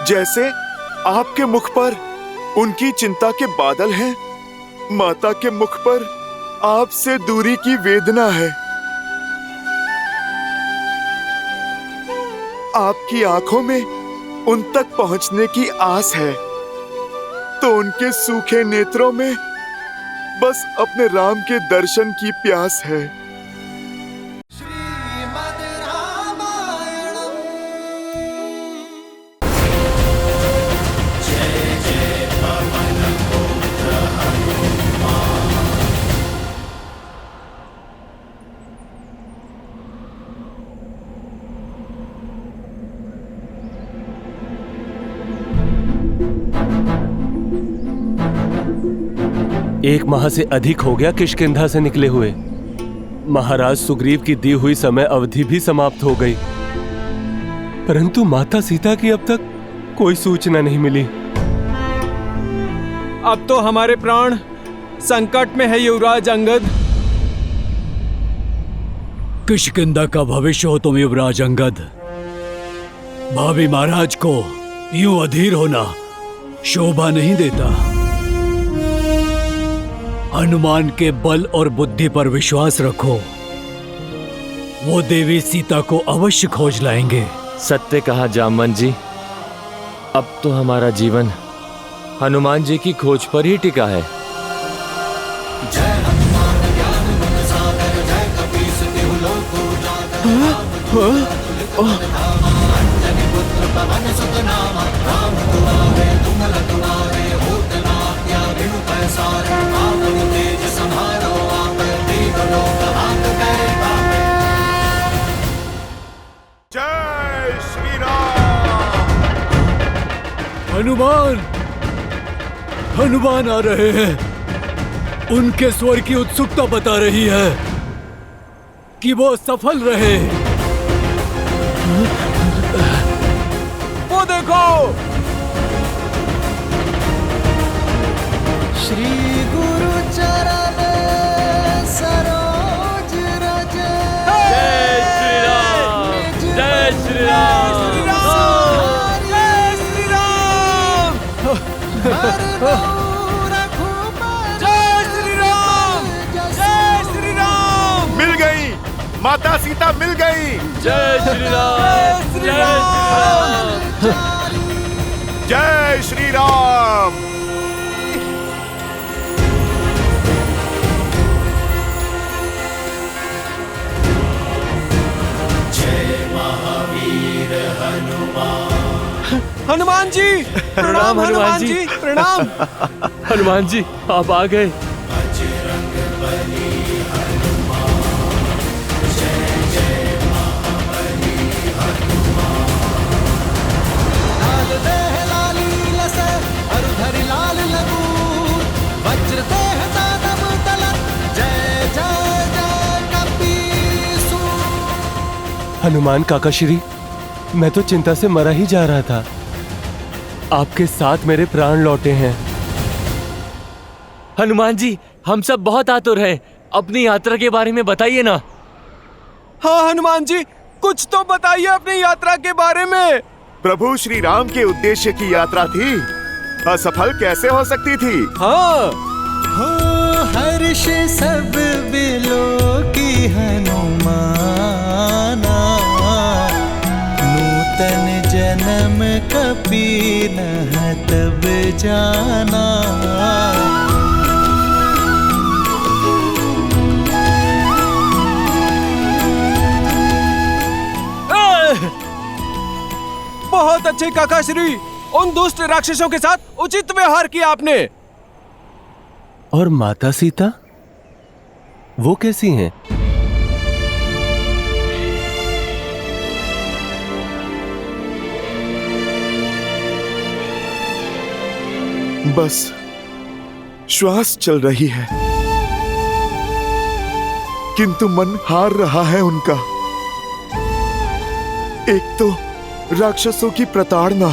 जैसे आपके मुख पर उनकी चिंता के बादल हैं, माता के मुख पर आपसे दूरी की वेदना है। आपकी आंखों में उन तक पहुंचने की आस है, तो उनके सूखे नेत्रों में बस अपने राम के दर्शन की प्यास है। एक माह से अधिक हो गया किष्किंधा से निकले हुए। महाराज सुग्रीव की दी हुई समय अवधि भी समाप्त हो गई, परंतु माता सीता की अब तक कोई सूचना नहीं मिली। अब तो हमारे प्राण संकट में है युवराज अंगद। किष्किंधा का भविष्य हो तुम युवराज अंगद। भावी महाराज को यूं अधीर होना शोभा नहीं देता। हनुमान के बल और बुद्धि पर विश्वास रखो, वो देवी सीता को अवश्य खोज लाएंगे। सत्य कहा जामवंत जी, अब तो हमारा जीवन हनुमान जी की खोज पर ही टिका है। जय हनुमान ज्ञान गुण सागर, जय कपीस तिहु लोक उजागर। अंजनी पुत्र पवन सुत नामा, राम दुआरे तुम रखवारे, होत न आज्ञा बिनु पैसारे। आपन तेज सम्हारो आपे, तीनों लोक हाथ गए बापे। जय श्री राम। हनुमान, हनुमान आ रहे हैं। उनके स्वर की उत्सुकता बता रही है कि वो सफल रहे। वो देखो, श्री गुरु चरण सरोज रज। जय श्री राम, जय श्री राम। जय श्री राम, जय श्री राम, जय श्री राम। मिल गई, माता सीता मिल गई। जय श्री राम, जय श्री राम। जय श्री राम। हनुमान जी प्रणाम। हनुमान जी प्रणाम। हनुमान जी आप आ गए। हनुमान काका श्री, मैं तो चिंता से मरा ही जा रहा था। आपके साथ मेरे प्राण लौटे हैं। हनुमान जी हम सब बहुत आतुर हैं, अपनी यात्रा के बारे में बताइए ना। हाँ हनुमान जी, कुछ तो बताइए अपनी यात्रा के बारे में। प्रभु श्री राम के उद्देश्य की यात्रा थी, असफल कैसे हो सकती थी। हाँ, हो हर्ष सब बिलो की हनुमाना, नूतन जन्म कपी न तब जाना। बहुत अच्छे काका श्री, उन दुष्ट राक्षसों के साथ उचित व्यवहार किया आपने। और माता सीता, वो कैसी हैं? बस श्वास चल रही है, किंतु मन हार रहा है उनका। एक तो राक्षसों की प्रताड़ना,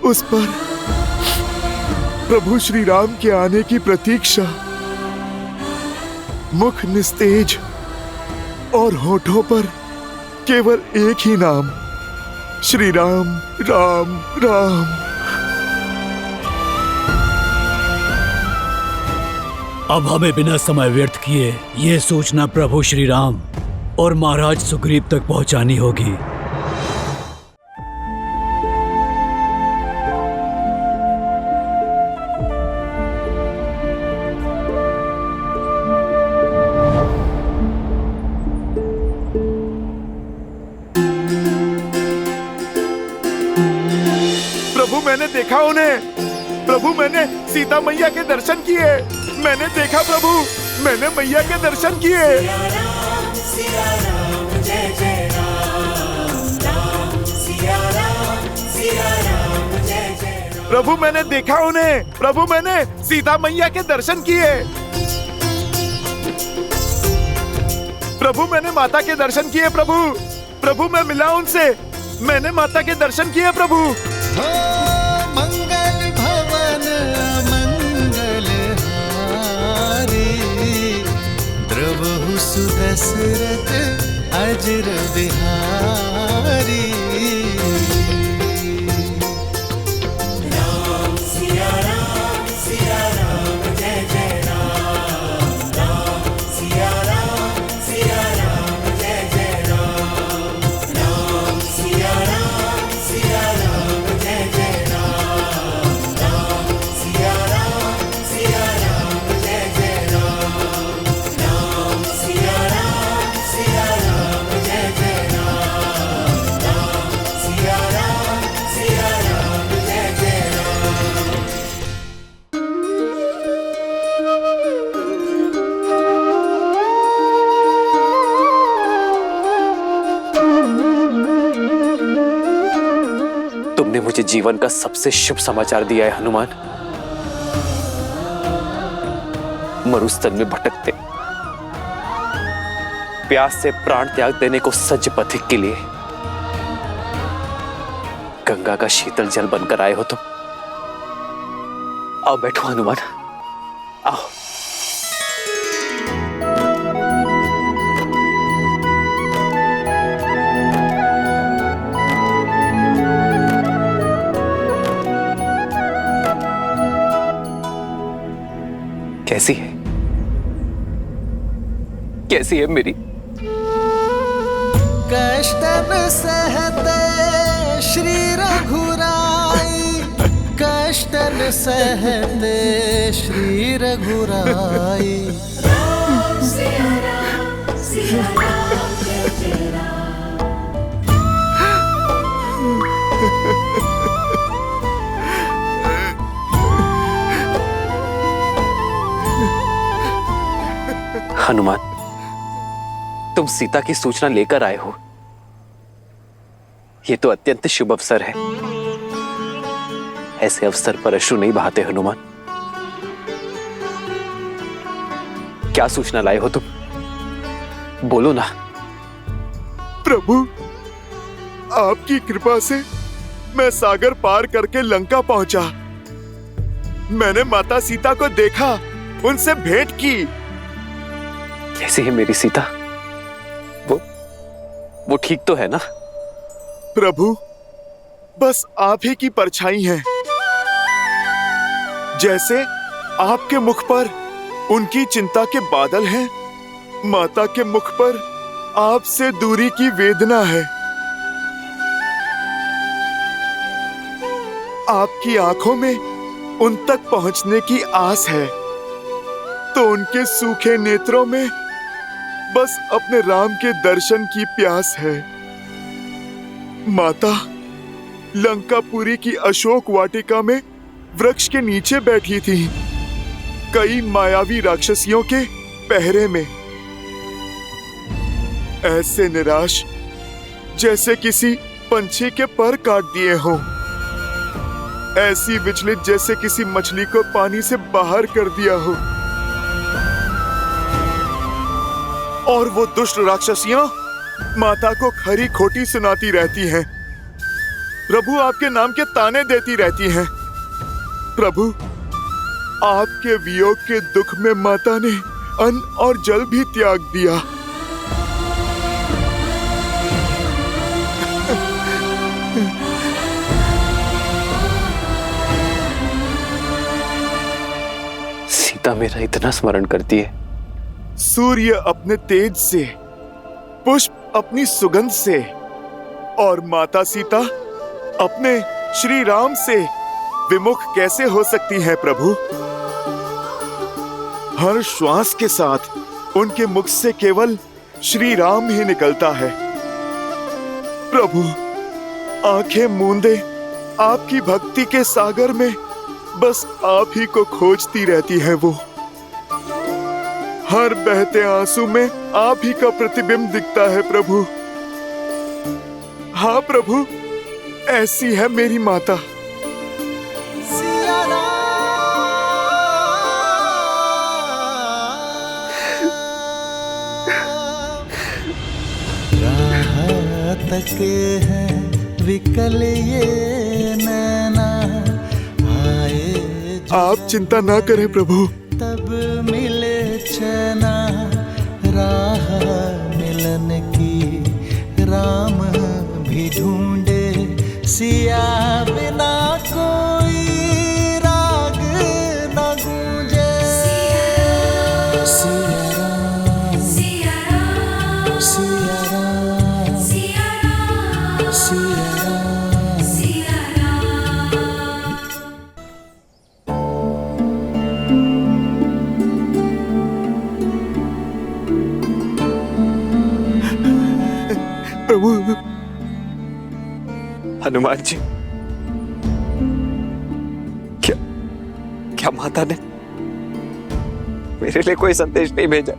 उस पर प्रभु श्री राम के आने की प्रतीक्षा, मुख निस्तेज और होठों पर केवल एक ही नाम, श्री राम राम राम। अब हमें बिना समय व्यर्थ किए ये सूचना प्रभु श्री राम और महाराज सुग्रीव तक पहुंचानी होगी। प्रभु मैंने देखा उन्हें। प्रभु मैंने सीता मैया के दर्शन किए। मैंने देखा प्रभु, मैंने मैया के दर्शन किए। प्रभु मैंने देखा उन्हें। प्रभु मैंने सीता मैया के दर्शन किए। प्रभु मैंने माता के दर्शन किए। प्रभु प्रभु मैं मिला उनसे। मैंने माता के दर्शन किए प्रभु। हो मंगल भवन मंगल हारी, द्रवहु सुदशरथ अजर बिहारी। राम सिया राम जय जय राम। राम सिया राम जय जय राम। राम सिया राम जय जय राम। राम सिया राम जय जय राम। राम सिया राम जय जय राम। राम सिया राम जय जय राम। तुमने मुझे जीवन का सबसे शुभ समाचार दिया है हनुमान। मरुस्थल में भटकते, प्यास से प्राण त्याग देने को सज्ज पथिक के लिए गंगा का शीतल जल बनकर आए हो तुम। आओ बैठो हनुमान, आओ। कैसी है, कैसी है मेरी? कष्टन सहते श्री रघुराई, कष्टन सहते श्री रघुराई। राम सिया राम जय जय राम। हनुमान, तुम सीता की सूचना लेकर आए हो, यह तो अत्यंत शुभ अवसर है। ऐसे अवसर पर अश्रु नहीं बहाते हनुमान। क्या सूचना लाए हो तुम? बोलो ना। प्रभु आपकी कृपा से मैं सागर पार करके लंका पहुंचा। मैंने माता सीता को देखा, उनसे भेंट की। कैसी है मेरी सीता? वो ठीक तो है ना? प्रभु बस आप ही की परछाई हैं। जैसे आपके मुख पर उनकी चिंता के बादल हैं, माता के मुख पर आपसे दूरी की वेदना है। आपकी आंखों में उन तक पहुंचने की आस है, तो उनके सूखे नेत्रों में बस अपने राम के दर्शन की प्यास है। माता लंकापुरी की अशोक वाटिका में वृक्ष के नीचे बैठी थी, कई मायावी राक्षसियों के पहरे में। ऐसे निराश जैसे किसी पंछी के पर काट दिए हों, ऐसी विचलित जैसे किसी मछली को पानी से बाहर कर दिया हो। और वो दुष्ट राक्षसियां माता को खरी खोटी सुनाती रहती हैं। प्रभु आपके नाम के ताने देती रहती हैं। प्रभु आपके वियोग के दुख में माता ने अन्न और जल भी त्याग दिया। सीता मेरा इतना स्मरण करती है। सूर्य अपने तेज से, पुष्प अपनी सुगंध से और माता सीता अपने श्री राम से विमुख कैसे हो सकती हैं प्रभु? हर श्वास के साथ उनके मुख से केवल श्री राम ही निकलता है। प्रभु, आंखें मूंदे आपकी भक्ति के सागर में बस आप ही को खोजती रहती हैं वो। हर बहते आंसू में आप ही का प्रतिबिंब दिखता है प्रभु। हाँ प्रभु, ऐसी है मेरी माता। तक है विकल ये नैना, आए आप चिंता ना करें प्रभु। तब मिले चैना, राह मिलन की राम भी ढूंढे, सिया बिना कोई राग न गूंजे। सिया राम, सिया राम, सिया राम, सिया राम, सिया राम, सिया राम। प्रभु, हनुमान जी, क्या क्या माता ने मेरे लिए कोई संदेश नहीं भेजा?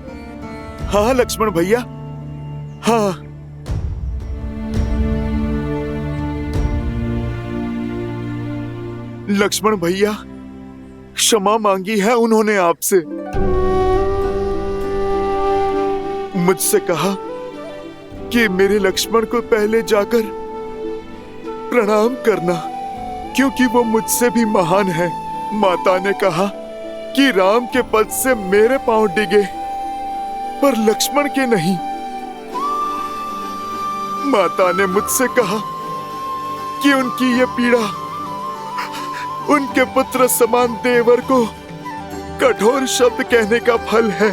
हाँ लक्ष्मण भैया, हाँ। लक्ष्मण भैया, क्षमा मांगी है उन्होंने आपसे। मुझसे कहा कि मेरे लक्ष्मण को पहले जाकर प्रणाम करना, क्योंकि वो मुझसे भी महान है। माता ने कहा कि राम के पद से मेरे पांव डिगे, पर लक्ष्मण के नहीं। माता ने मुझसे कहा कि उनकी ये पीड़ा उनके पुत्र समान देवर को कठोर शब्द कहने का फल है।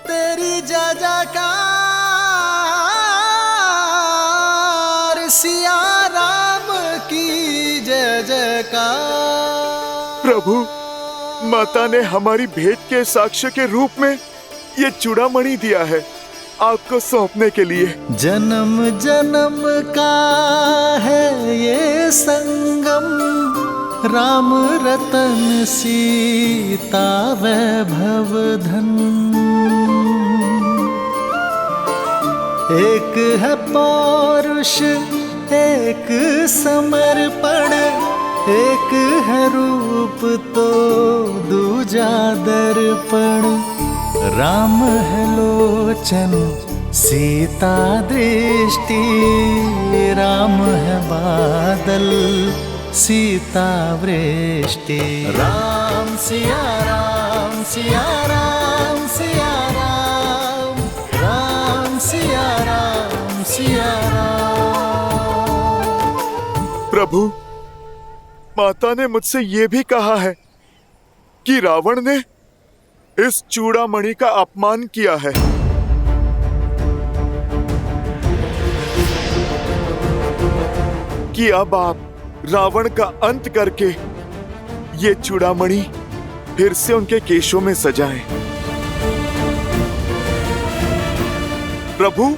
तेरी जय जयकार, सिया राम की जय जयकार। प्रभु, माता ने हमारी भेंट के साक्ष्य के रूप में ये चूड़ामणि दिया है आपको सौंपने के लिए। जन्म जन्म का है ये संगम, राम रतन सीता वैभव धन। एक है पौरुष, एक समर्पण, एक है रूप तो दूजा दर्पण। राम है लोचन, सीता दृष्टि, राम है बादल, सीता वृष्टि। राम सिया राम, सिया राम, सिया राम, राम सिया राम, सिया राम। प्रभु, माता ने मुझसे ये भी कहा है कि रावण ने इस चूड़ामणि का अपमान किया है। कि अब आप रावण का अंत करके ये चूड़ामणि फिर से उनके केशों में सजाएं। प्रभु,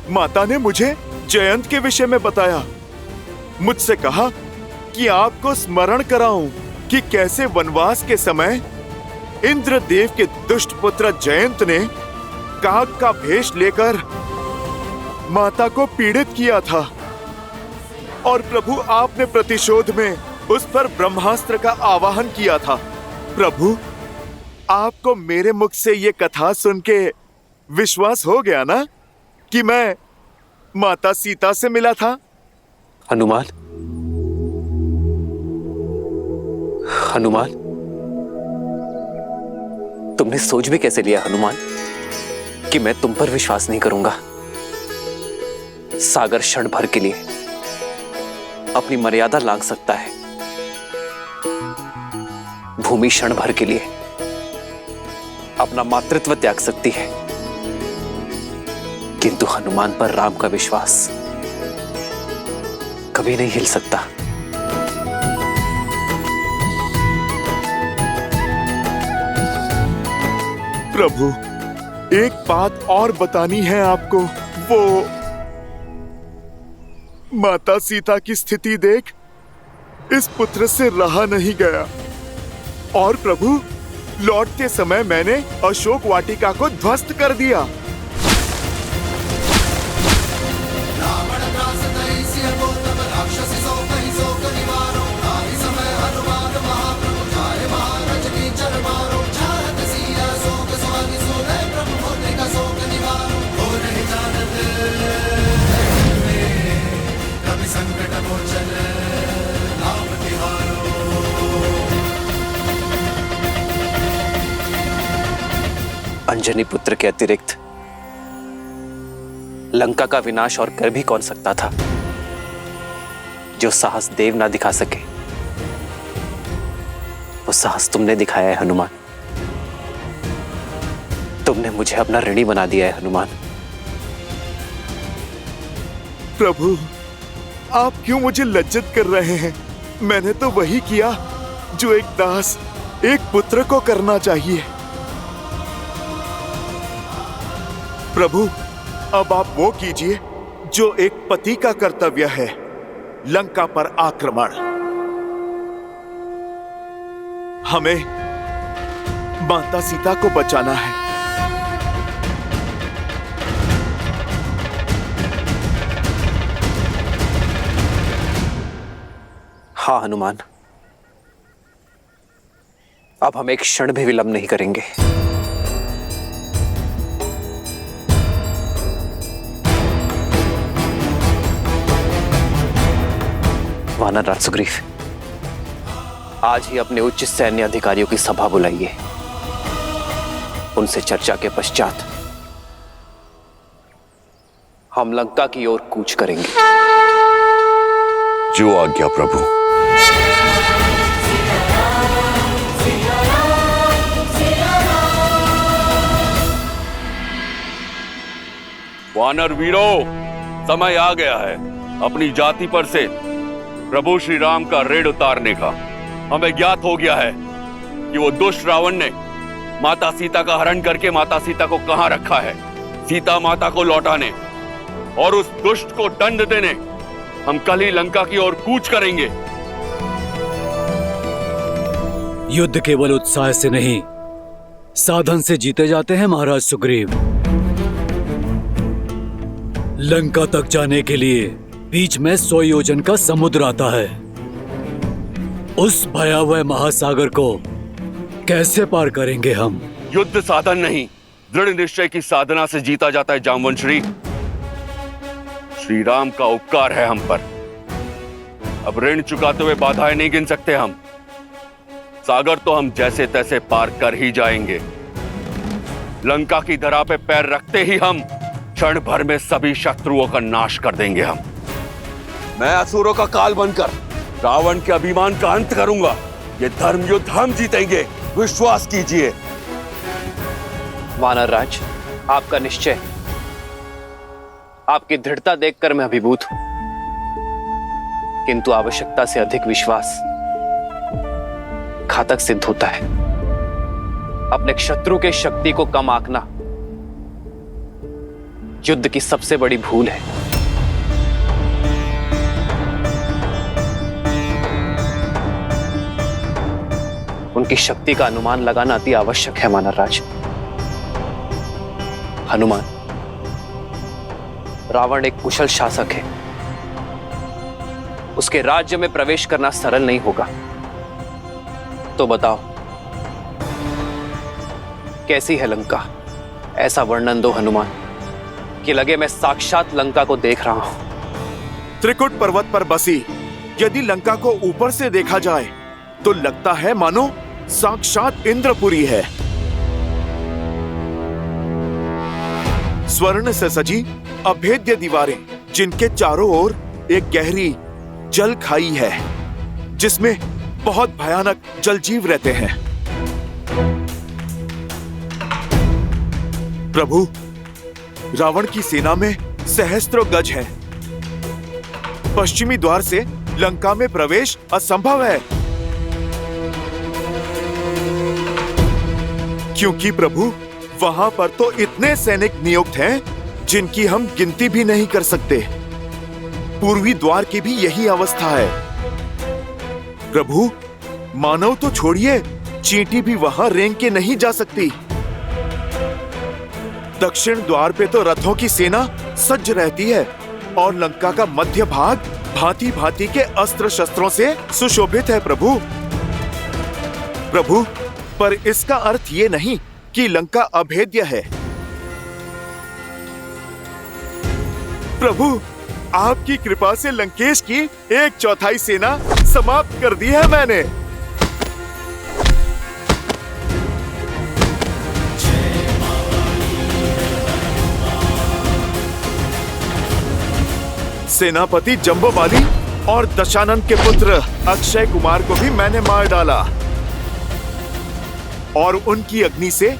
माता ने मुझे जयंत के विषय में बताया। मुझसे कहा कि आपको स्मरण कराऊं कि कैसे वनवास के समय इंद्रदेव के दुष्ट पुत्र जयंत ने काग का भेष लेकर माता को पीड़ित किया था, और प्रभु आपने प्रतिशोध में उस पर ब्रह्मास्त्र का आवाहन किया था। प्रभु, आपको मेरे मुख से ये कथा सुन के विश्वास हो गया ना कि मैं माता सीता से मिला था? हनुमान, हनुमान, तुमने सोच भी कैसे लिया हनुमान कि मैं तुम पर विश्वास नहीं करूंगा? सागर क्षण भर के लिए अपनी मर्यादा लांघ सकता है, भूमि क्षण भर के लिए अपना मातृत्व त्याग सकती है, किंतु हनुमान पर राम का विश्वास कभी नहीं हिल सकता। प्रभु, एक बात और बतानी है आपको। वो माता सीता की स्थिति देख इस पुत्र से रहा नहीं गया। और प्रभु, लौटते समय मैंने अशोक वाटिका को ध्वस्त कर दिया। अंजनी पुत्र के अतिरिक्त लंका का विनाश और कर भी कौन सकता था? जो साहस देव ना दिखा सके, वो साहस तुमने दिखाया है हनुमान। तुमने मुझे अपना ऋणी बना दिया है हनुमान। प्रभु, आप क्यों मुझे लज्जित कर रहे हैं? मैंने तो वही किया जो एक दास एक पुत्र को करना चाहिए। प्रभु, अब आप वो कीजिए जो एक पति का कर्तव्य है, लंका पर आक्रमण। हमें माता सीता को बचाना है। हाँ हनुमान, अब हम एक क्षण भी विलंब नहीं करेंगे। वानर राज सुग्रीव, आज ही अपने उच्च सैन्य अधिकारियों की सभा बुलाइए। उनसे चर्चा के पश्चात हम लंका की ओर कूच करेंगे। जो आज्ञा प्रभु। वानर वीरों, समय आ गया है अपनी जाति पर से प्रभु श्री राम का ऋण उतारने का। हमें ज्ञात हो गया है कि वो दुष्ट रावण ने माता सीता का हरण करके माता सीता को कहां रखा है। सीता माता को लौटाने और उस दुष्ट को दंड देने हम कल ही लंका की ओर कूच करेंगे। युद्ध केवल उत्साह से नहीं, साधन से जीते जाते हैं महाराज सुग्रीव। लंका तक जाने के लिए बीच में 100 योजन का समुद्र आता है। उस भयावह महासागर को कैसे पार करेंगे हम? युद्ध साधन नहीं, दृढ़ निश्चय की साधना से जीता जाता है जामवंशी। श्री राम का उपकार है हम पर। अब ऋण चुकाते हुए बाधाएं नहीं गिन सकते हम। सागर तो हम जैसे तैसे पार कर ही जाएंगे। लंका की धरा पे पैर रखते ही हम क्षण भर में सभी शत्रुओं का नाश कर देंगे। हम मैं असुरों का काल बनकर रावण के अभिमान का अंत करूंगा। ये धर्म युद्ध हम जीतेंगे, विश्वास कीजिए। वानरराज, आपका निश्चय, आपकी दृढ़ता देखकर मैं अभिभूत हूं, किंतु आवश्यकता से अधिक विश्वास घातक सिद्ध होता है। अपने शत्रु के शक्ति को कम आंकना युद्ध की सबसे बड़ी भूल है। उनकी शक्ति का अनुमान लगाना अति आवश्यक है वानरराज। हनुमान, रावण एक कुशल शासक है। उसके राज्य में प्रवेश करना सरल नहीं होगा। तो बताओ, कैसी है लंका? ऐसा वर्णन दो हनुमान कि लगे मैं साक्षात लंका को देख रहा हूं। त्रिकुट पर्वत पर बसी। यदि लंका को ऊपर से देखा जाए तो लगता है मानो साक्षात इंद्रपुरी है। स्वर्ण से सजी अभेद्य दीवारें, जिनके चारों ओर एक गहरी जल खाई है जिसमें बहुत भयानक जलजीव रहते हैं। प्रभु, रावण की सेना में सहस्त्रों गज है। पश्चिमी द्वार से लंका में प्रवेश असंभव है, क्योंकि प्रभु वहां पर तो इतने सैनिक नियुक्त हैं जिनकी हम गिनती भी नहीं कर सकते। पूर्वी द्वार की भी यही अवस्था है। प्रभु, मानव तो छोड़िए, चींटी भी वहां रेंग के नहीं जा सकती। दक्षिण द्वार पे तो रथों की सेना सज्ज रहती है और लंका का मध्य भाग भांति भांति के अस्त्र शस्त्रों से सुशोभित है। प्रभु, प्रभु, पर इसका अर्थ ये नहीं कि लंका अभेद्य है। प्रभु, आपकी कृपा से लंकेश की 1/4 सेना समाप्त कर दी है मैंने। सेनापति जंबोबाली और दशानन के पुत्र अक्षय कुमार को भी मैंने मार डाला और उनकी अग्नि से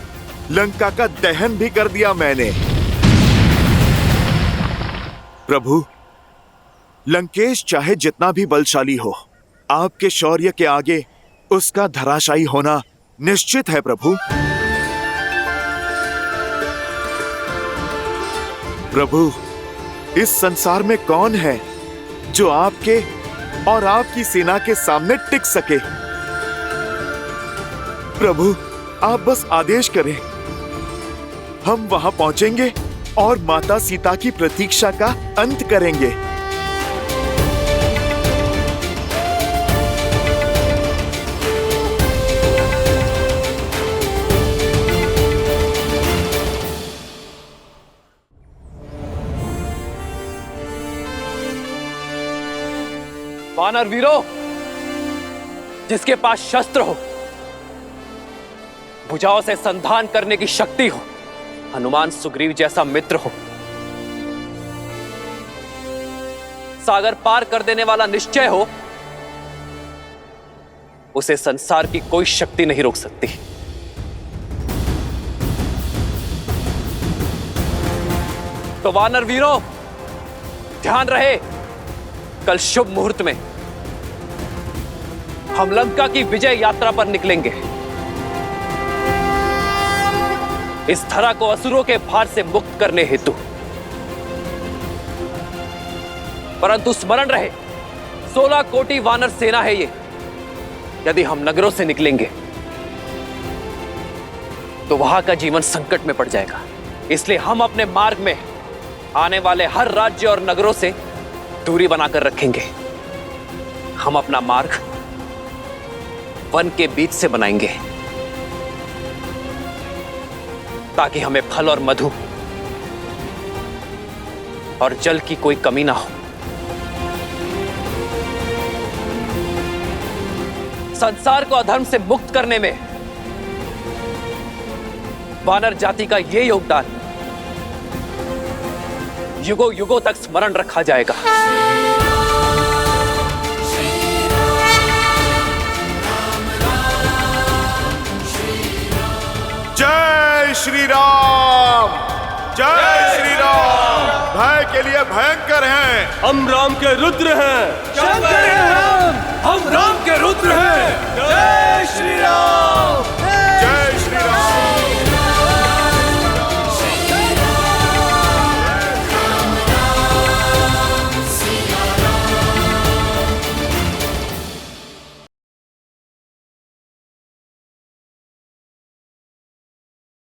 लंका का दहन भी कर दिया मैंने। प्रभु, लंकेश चाहे जितना भी बलशाली हो, आपके शौर्य के आगे उसका धराशायी होना निश्चित है। प्रभु, प्रभु, इस संसार में कौन है जो आपके और आपकी सेना के सामने टिक सके। प्रभु, आप बस आदेश करें, हम वहां पहुंचेंगे और माता सीता की प्रतीक्षा का अंत करेंगे। वानर वीरों, जिसके पास शस्त्र हो, भुजाओं से संधान करने की शक्ति हो, हनुमान सुग्रीव जैसा मित्र हो, सागर पार कर देने वाला निश्चय हो, उसे संसार की कोई शक्ति नहीं रोक सकती। तो वानर वीरों, ध्यान रहे, कल शुभ मुहूर्त में हम लंका की विजय यात्रा पर निकलेंगे। इस धरा को असुरों के भार से मुक्त करने हेतु। परंतु स्मरण रहे, 16 कोटि वानर सेना है ये। यदि हम नगरों से निकलेंगे तो वहां का जीवन संकट में पड़ जाएगा। इसलिए हम अपने मार्ग में आने वाले हर राज्य और नगरों से दूरी बनाकर रखेंगे। हम अपना मार्ग वन के बीच से बनाएंगे ताकि हमें फल और मधु और जल की कोई कमी ना हो। संसार को अधर्म से मुक्त करने में वानर जाति का यह योगदान युगों युगों तक स्मरण रखा जाएगा। जय श्री राम, जय श्री राम। भय के लिए भयंकर हैं, हम राम के रुद्र हैं। शंकर हैं हम।